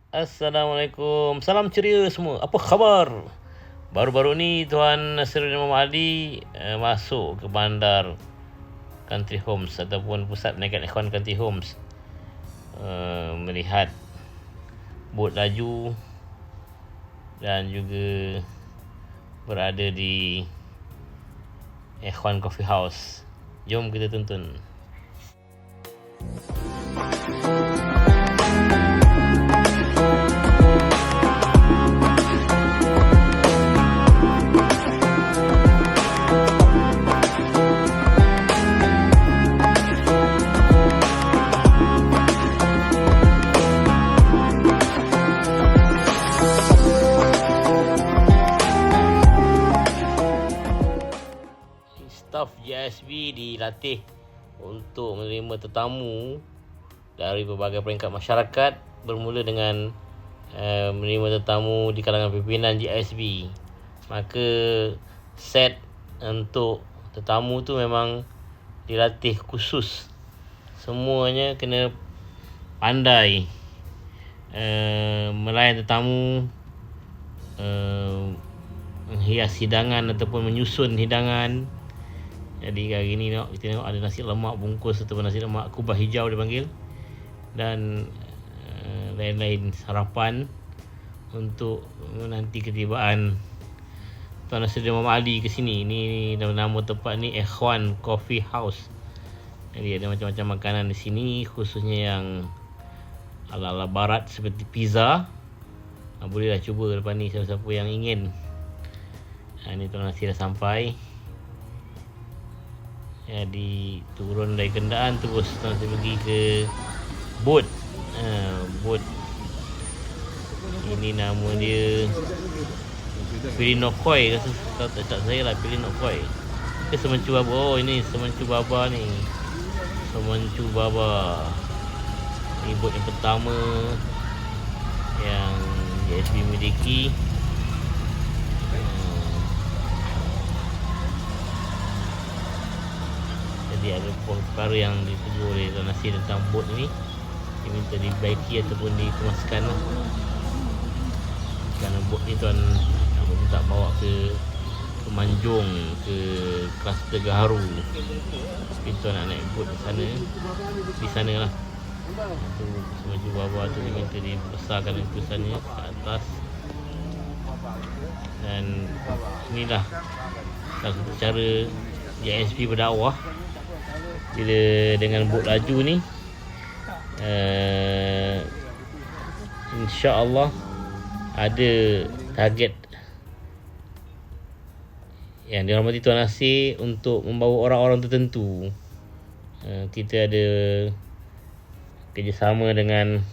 Assalamualaikum. Salam ceria semua. Apa khabar? Baru-baru ni Tuan Nasruddin Muhammad Ali masuk ke bandar Country Homes ataupun pusat perniagaan Ikhwan Country Homes, melihat bot laju dan juga berada di Ikhwan Coffee House. Jom kita tonton. Staf JSB dilatih untuk menerima tetamu dari berbagai peringkat masyarakat, bermula dengan menerima tetamu di kalangan pimpinan JSB. Maka set untuk tetamu tu memang dilatih khusus. Semuanya kena pandai melayan tetamu, menghias hidangan ataupun menyusun hidangan. Jadi hari ni kita tengok ada nasi lemak bungkus ataupun nasi lemak kubah hijau dipanggil, dan lain-lain sarapan untuk menanti ketibaan Tuan Nasruddin Muhammad Ali ke sini. Ni nama tempat ni Ikhwan Coffee House. Jadi ada macam-macam makanan di sini, khususnya yang ala-ala barat seperti pizza. Bolehlah cuba lepas ni siapa-siapa yang ingin. Ni Tuan Nasir dah sampai. Jadi turun dari kenderaan terus Tuan Nasir pergi ke bot. Bot ini nama dia Pilinokoi, kata tak saya lah, Pilinokoi. Ke Semencu Baba. Oh, ini Semencu Baba ni. Semencu Baba. Ini bot yang pertama yang JSB miliki. Jadi ada perkara yang ditegur oleh Tuan Nasir tentang bot ni, dia minta dibaiki ataupun dikemaskan lah. Kerana bot ni Tuan minta bawa ke Manjung, ke Kluster Gaharu. Tapi Tuan nak naik bot di sana lah. Itu Semencu Baba tu dia minta dibesarkan tulisannya ke atas. Dan inilah salah satu cara JSP berdakwah. Bila dengan bot laju ni, insya-Allah ada target yang dirahmati Tuan Nasir untuk membawa orang-orang tertentu. Kita ada kerjasama dengan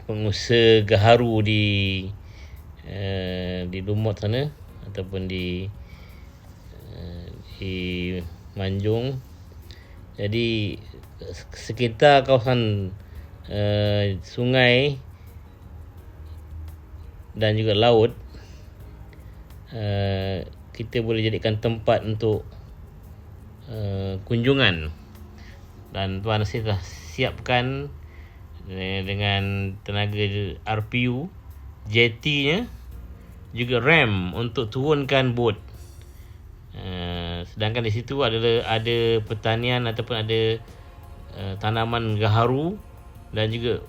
pengusaha gaharu di Lumut sana ataupun di Manjung. Jadi sekitar kawasan sungai dan juga laut, kita boleh jadikan tempat untuk kunjungan. Dan Tuan Nasir dah siapkan dengan tenaga RPU, jetinya, juga rem untuk turunkan bot. Sedangkan di situ ada pertanian ataupun ada tanaman gaharu dan juga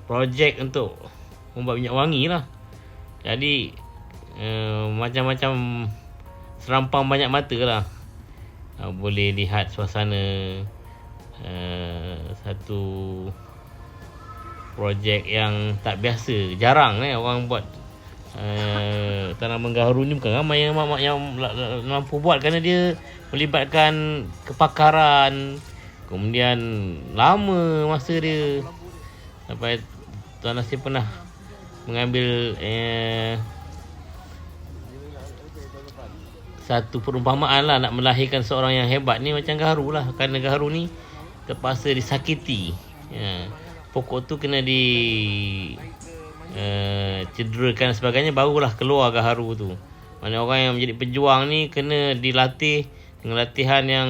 projek untuk membuat minyak wangi lah. Jadi macam-macam serampang banyak mata lah. Boleh lihat suasana satu projek yang tak biasa. Jarang orang buat tanaman gaharu ni. Bukan ramai yang mampu buat, kerana dia melibatkan kepakaran, kemudian lama masa dia. Sampai Tuan Nasir pernah mengambil satu perumpamaan lah, nak melahirkan seorang yang hebat ni macam gaharu lah. Kerana gaharu ni terpaksa disakiti, pokok tu kena cederakan sebagainya, barulah keluar gaharu tu. Mana orang yang menjadi pejuang ni kena dilatih dengan latihan yang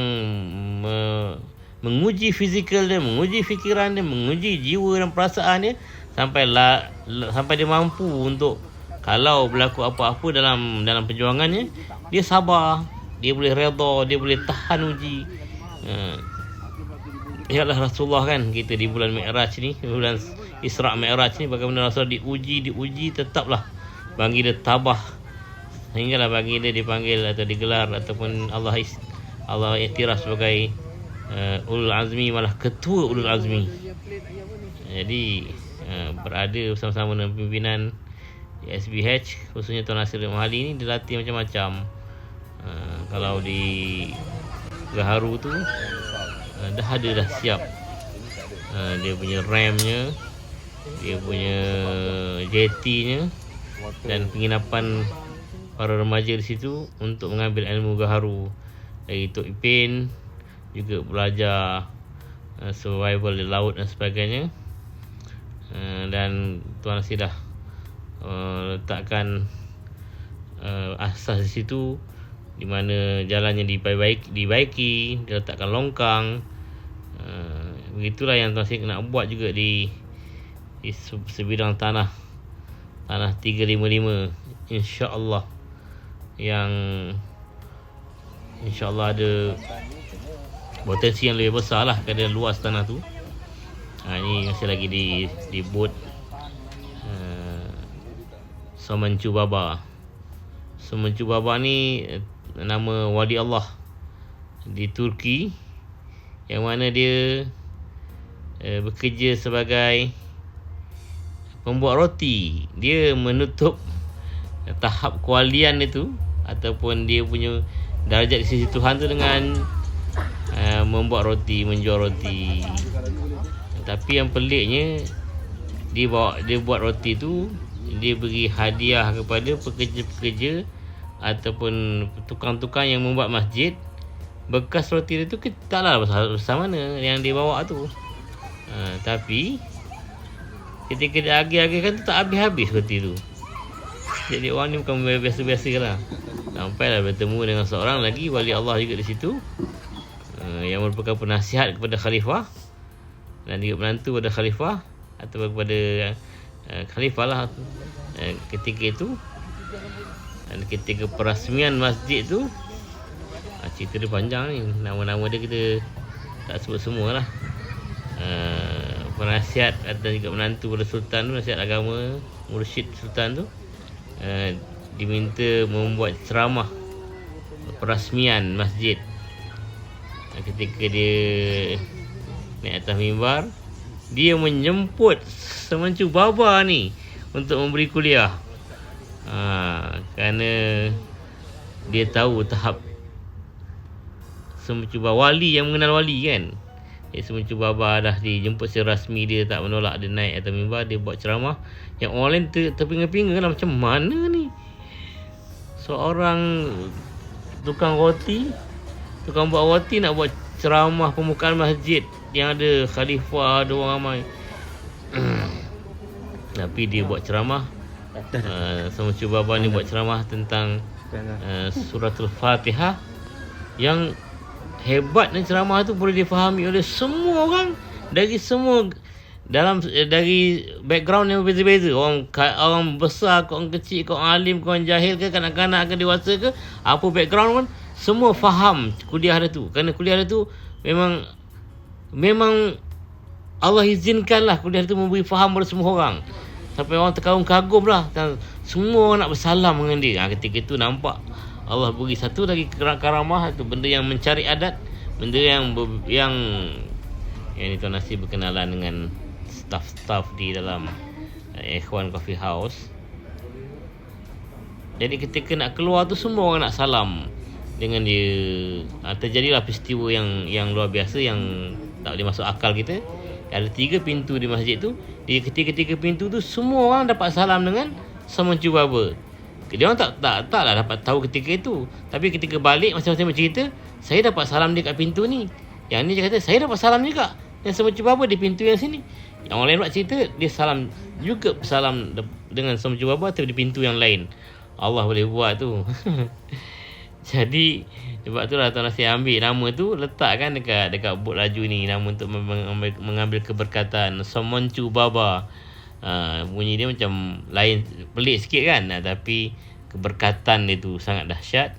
menguji fizikal dia, menguji fikiran dia, menguji jiwa dan perasaan dia sampai dia mampu untuk kalau berlaku apa-apa dalam perjuangannya, dia sabar, dia boleh redha, dia boleh tahan uji. Ingatlah Rasulullah kan, kita di bulan Mi'raj ni, bulan Isra' Mi'raj ni, bagaimana Rasulullah diuji tetaplah bagi dia tabah, sehinggalah bagi dia dipanggil atau digelar ataupun Allah iktiraf sebagai ulul azmi, malah ketua ulul azmi. Jadi berada bersama-sama dengan pimpinan SBH, khususnya Tuan Nasir Mahali ni, dilatih macam-macam. Kalau di Gaharu tu dah siap dia punya RAM-nya, dia punya JT-nya, dan penginapan para remaja di situ untuk mengambil ilmu Gaharu. Dari Tok Ipin juga belajar survival di laut dan sebagainya. Dan Tuan Nasir dah letakkan asas di situ, di mana jalannya dibaiki, dia letakkan longkang. Begitulah yang Tuan Nasir nak buat juga di sebidang tanah 355, insya-Allah, yang insya-Allah ada potensi yang lebih besar lah kerana luas tanah tu. Ini masih lagi dibuat Somanchu Baba. Somanchu Baba ni nama wali Allah di Turki, yang mana dia bekerja sebagai pembuat roti. Dia menutup tahap kewalian itu ataupun dia punya darjat di sisi Tuhan tu dengan membuat roti, menjual roti. Tapi yang peliknya, dia buat roti tu, dia beri hadiah kepada pekerja-pekerja ataupun tukang-tukang yang membuat masjid. Bekas roti dia tu taklah besar mana yang dia bawa tu. Tapi ketika dia agih-agihkan tu, tak habis-habis roti tu. Jadi orang ni bukan biasa-biasa lah. Sampailah bertemu dengan seorang lagi wali Allah juga di situ, yang merupakan penasihat kepada khalifah dan juga menantu pada khalifah atau kepada khalifah lah ketika itu. Dan ketika perasmian masjid tu, cerita dia panjang ni, nama-nama dia kita tak sebut semua lah. Penasihat dan juga menantu pada sultan tu, nasihat agama, mursyid sultan tu, diminta membuat ceramah perasmian masjid. Ketika dia naik atas mimbar, dia menjemput Somanchu Baba ni untuk memberi kuliah. Kerana dia tahu tahap Somanchu Baba, wali yang mengenal wali kan. Somanchu Baba dah dijemput secara rasmi, dia tak menolak, dia naik atas mimbar, dia buat ceramah yang orang lain terpinga-pinga lah, macam mana ni seorang tukang buat roti nak buat ceramah pembukaan masjid yang ada khalifah, ada orang ramai. Tapi dia buat ceramah, Somanchu Baba ni buat ceramah tentang suratul Fatihah, yang hebatnya ceramah tu boleh difahami oleh semua orang dari background yang berbeza-beza. Orang besar, orang kecil, orang alim, orang jahil ke, kanak-kanak ke, dewasa ke, apa background pun, semua faham kuliah dia tu. Kerana kuliah dia tu memang Allah izinkanlah kuliah dia tu memberi faham pada semua orang. Sampai orang terkagum-kagum lah, semua orang nak bersalam dengan dia. Ketika itu nampak Allah beri satu lagi karamah, itu benda yang mencari adat, benda yang ni Tuan Nasir berkenalan dengan staff di dalam Ikhwan Coffee House. Jadi ketika nak keluar tu, semua orang nak salam dengan dia. Terjadilah peristiwa yang luar biasa, yang tak boleh masuk akal kita. Ada 3 pintu di masjid tu. Di ketiga pintu tu, semua orang dapat salam dengan Somanchu Baba. Dia orang taklah dapat tahu ketika itu. Tapi ketika balik, masing-masing bercerita, saya dapat salam dia kat pintu ni. Yang ni dia kata, saya dapat salam juga yang Somanchu Baba di pintu yang sini. Yang orang lain buat cerita, dia salam juga, salam dengan Somanchu Baba tapi di pintu yang lain. Allah boleh buat tu. Jadi sebab tu lah Tuan Nasir ambil nama tu, letakkan dekat bot laju ni, nama untuk mengambil keberkatan. Somoncu Baba. Bunyi dia macam lain, pelik sikit kan, tapi keberkatan dia tu sangat dahsyat.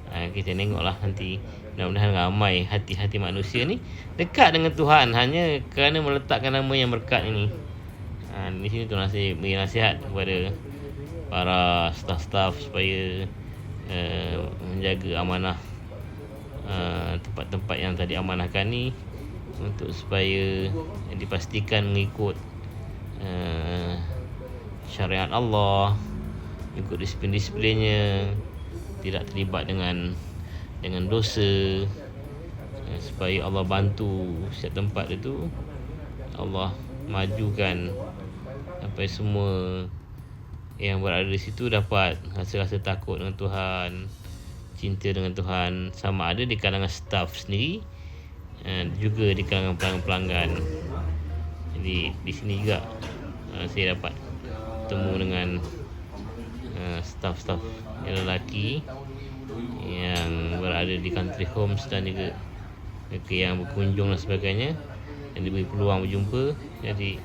Kita tengoklah nanti, mudah-mudahan ramai hati-hati manusia ni dekat dengan Tuhan hanya kerana meletakkan nama yang berkat ini. Di sini Tuan Nasir beri nasihat kepada para staf-staf supaya menjaga amanah tempat-tempat yang tadi amanahkan ni, untuk supaya dipastikan mengikut syariat Allah, ikut disiplin-disiplinnya, tidak terlibat dengan dosa, supaya Allah bantu setiap tempat itu, Allah majukan sampai semua yang berada di situ dapat rasa takut dengan Tuhan, cinta dengan Tuhan, sama ada di kalangan staf sendiri juga di kalangan pelanggan. Jadi di sini juga saya dapat bertemu dengan staf-staf yang lelaki yang berada di country homes dan juga mereka yang berkunjung dan sebagainya, yang diberi peluang berjumpa. Jadi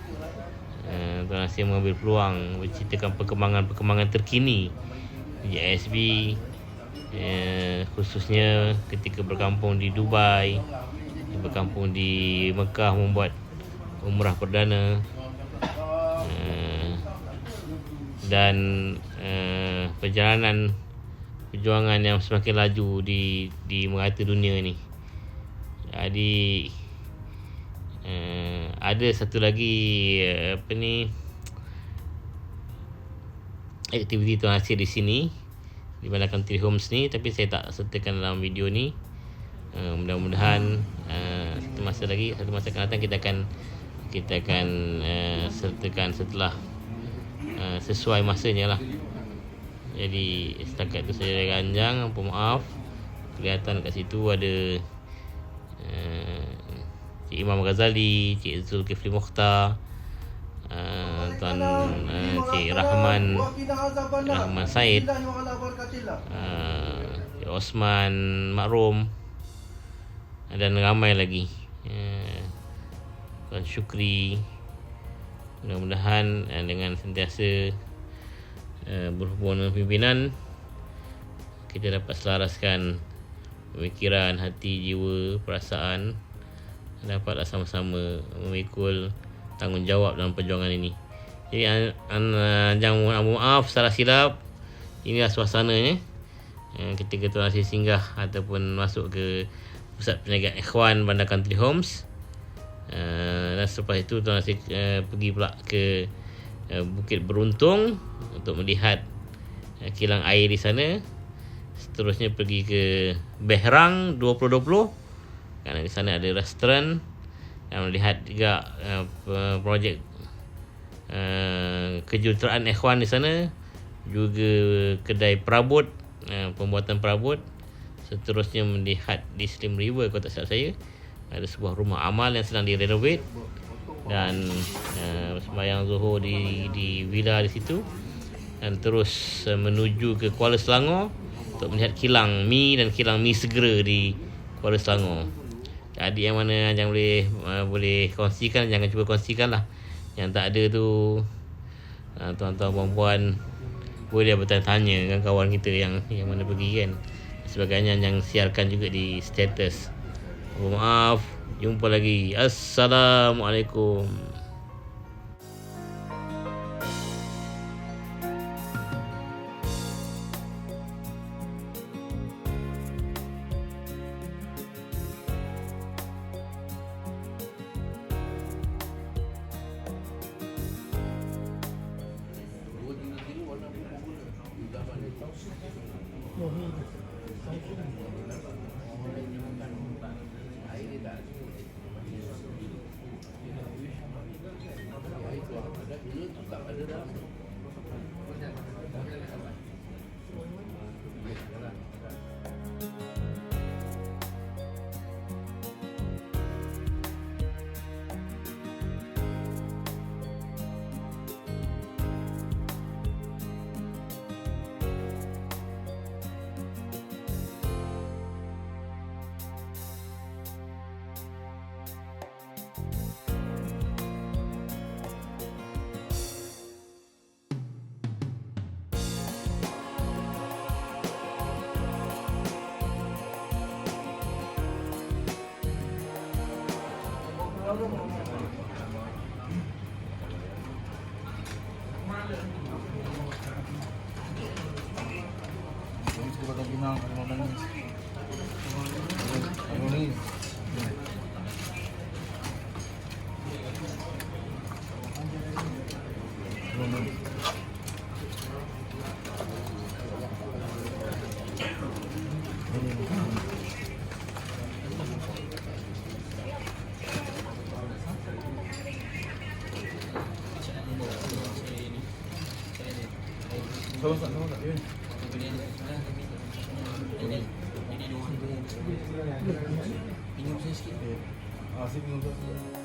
Tuan Nasir mengambil peluang menceritakan perkembangan terkini di ASB, khususnya ketika berkampung di Dubai, berkampung di Mekah membuat umrah perdana, dan perjuangan yang semakin laju di merata dunia ni. Jadi ada satu lagi aktiviti Tuan Nasir di sini di mana country homes ni, tapi saya tak sertakan dalam video ni. Mudah-mudahan satu masa akan datang kita akan sertakan setelah sesuai masanya lah. Jadi setakat tu saya ranjang, apa maaf. Kelihatan kat situ ada Cik Imam Ghazali, Cik Zulkifli Mukhtar, Tuan Cik Rahman Said, Cik Osman Makrum, dan ramai lagi, Tuan Syukri. Mudah-mudahan dengan sentiasa berhubungan dengan pimpinan, kita dapat selaraskan pemikiran, hati, jiwa, perasaan, dapatlah sama-sama memikul tanggungjawab dalam perjuangan ini. Jadi jangan maaf salah silap. Inilah suasananya ketika Tuan Nasir singgah ataupun masuk ke pusat perniagaan Ikhwan Bandar Country Homes. Dan selepas itu Tuan Nasir pergi pula ke Bukit Beruntung untuk melihat kilang air di sana. Seterusnya pergi ke Behrang 2020 kerana di sana ada restoran, dan melihat juga projek kejuruteraan Ikhwan di sana, juga kedai perabot, pembuatan perabot. Seterusnya melihat di Slim River, kalau tak silap saya, ada sebuah rumah amal yang sedang direnovate, dan sembahyang Zuhur di villa di situ, dan terus menuju ke Kuala Selangor untuk melihat kilang mi dan kilang mi segera di Kuala Selangor. Jadi yang mana yang boleh kongsikan, jangan cuba kongsikan lah. Yang tak ada tu, tuan-tuan puan-puan boleh bertanya-tanya dengan kawan kita yang mana pergi kan, sebagainya, yang siarkan juga di status. Maaf, jumpa lagi. Assalamualaikum. Suka tak pinang, mau nangis. Nangis. Sama tak yun. Ini dua. Minum saya sikit. Asik minum.